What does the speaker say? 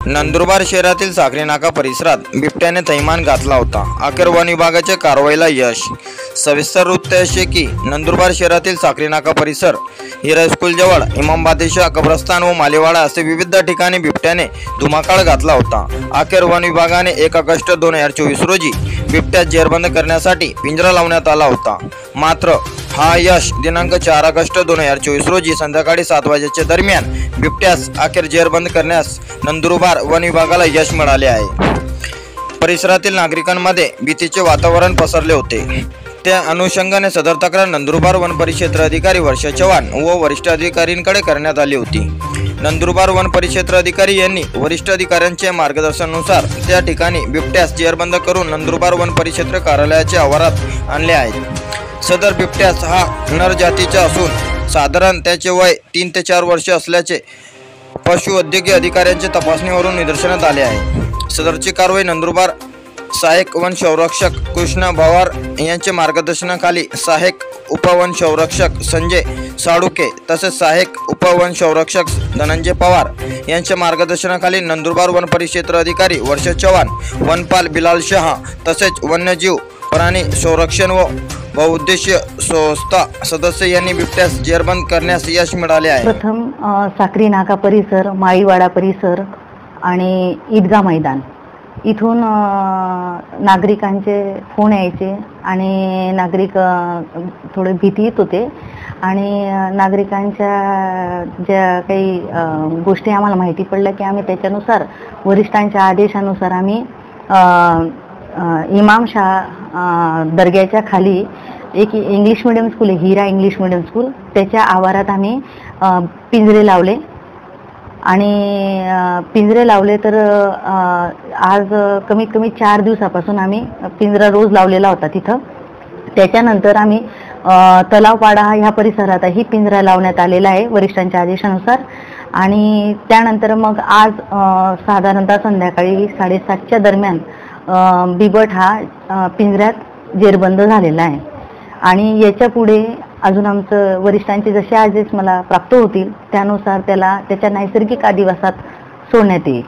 नंदुरबार शहरातील साखरी नाका परिसरात बिबट्याने थैमान घातला होता। अखेर वन विभागाच्या कारवाईला यश। सविस्तर वृत्त असे की नंदुरबार शहरातील साखरी नाका परिसर, हिरा स्कूल जवळ, इमाम बादशाह कब्रस्तान व मालेवाडा असे विविध ठिकाणी बिबट्याने धुमाकाळ घातला होता। अखेर वन विभागाने 1 ऑगस्ट 2024 रोजी बिबट्यास जेरबंद करण्यासाठी पिंजरा लावण्यात आला होता। मात्र हा यश दिनांक 4 ऑगस्ट 2024 रोजी संध्याकाळी 7 वाजेच्या दरम्यान बिबट्यास अखेर जेरबंद करण्यास नंदुरबार वन विभागाला यश मिळाले आहे। परिसरातील नागरिकांमध्ये भीतीचे वातावरण पसरले होते। त्या अनुषंगाने सदर तक्रार नंदुरबार वन परिक्षेत्र अधिकारी वर्षा चव्हाण व वरिष्ठ अधिकाऱ्यांकडे करण्यात आली होती। नंदुरबार वन परिक्षेत्र अधिकारी यांनी वरिष्ठ अधिकाऱ्यांच्या मार्गदर्शनानुसार त्या ठिकाणी बिबट्यास जेरबंद करून नंदुरबार वन परिक्षेत्र कार्यालयाच्या आवारात आणले आहे। सदर बिबट्यास हा नर जातीचा असून साधारण त्याचे वय 3 ते 4 वर्षे असल्याचे पशुवैद्यकीय अधिकाऱ्यांच्या तपासणीवरून निदर्शनात आले आहे। सदरची कारवाई नंदुरबार सहाय्यक वन संरक्षक कृष्ण भवार यांच्या मार्गदर्शनाखाली सहाय्यक उपवन संरक्षक संजय साळुके तसेच सहाय्यक उपवन संरक्षक धनंजय पवार यांच्या मार्गदर्शनाखाली नंदुरबार वन परिक्षेत्र अधिकारी वर्षा चव्हाण, वनपाल बिलाल शहा तसेच वन्यजीव प्राणी संरक्षण व बहुउद्देशीय संस्था सदस्य यांनी बिबट्यास जेरबंद करण्यास यश मिळाले आहे। प्रथम साखरी नाका परिसर, माळीवाडा परिसर आणि ईदगाह मैदान इथून नागरिकांचे फोन यायचे आणि नागरिक थोडे भीतीत होते आणि नागरिकांच्या ज्या काही गोष्टी आम्हाला माहिती पडल्या की आम्ही त्याच्यानुसार वरिष्ठांच्या आदेशानुसार आम्ही इमाम शाह दर्ग्याच्या खाली एक इंग्लिश मीडियम स्कूल आहे, हिरा इंग्लिश मीडियम स्कूल, त्याच्या आवारात आम्ही पिंजरे लावले आणि पिंजरे लावले तर आज कमीत कमी 4 दिवसापासून आम्ही पिंजरा रोज लावलेला होता तिथं। त्याच्यानंतर आम्ही तलावपाडा ह्या परिसरातही पिंजरा लावण्यात आलेला आहे वरिष्ठांच्या आदेशानुसार आणि त्यानंतर मग आज साधारणतः संध्याकाळी 7:30च्या दरम्यान बिबट हा पिंजऱ्यात जेरबंद झालेला आहे आणि याच्या पुढे अजून आमचं वरिष्ठांचे जसे आदेश मला प्राप्त होतील त्यानुसार त्याला त्याच्या नैसर्गिक अधिवासात सोडण्यात येईल।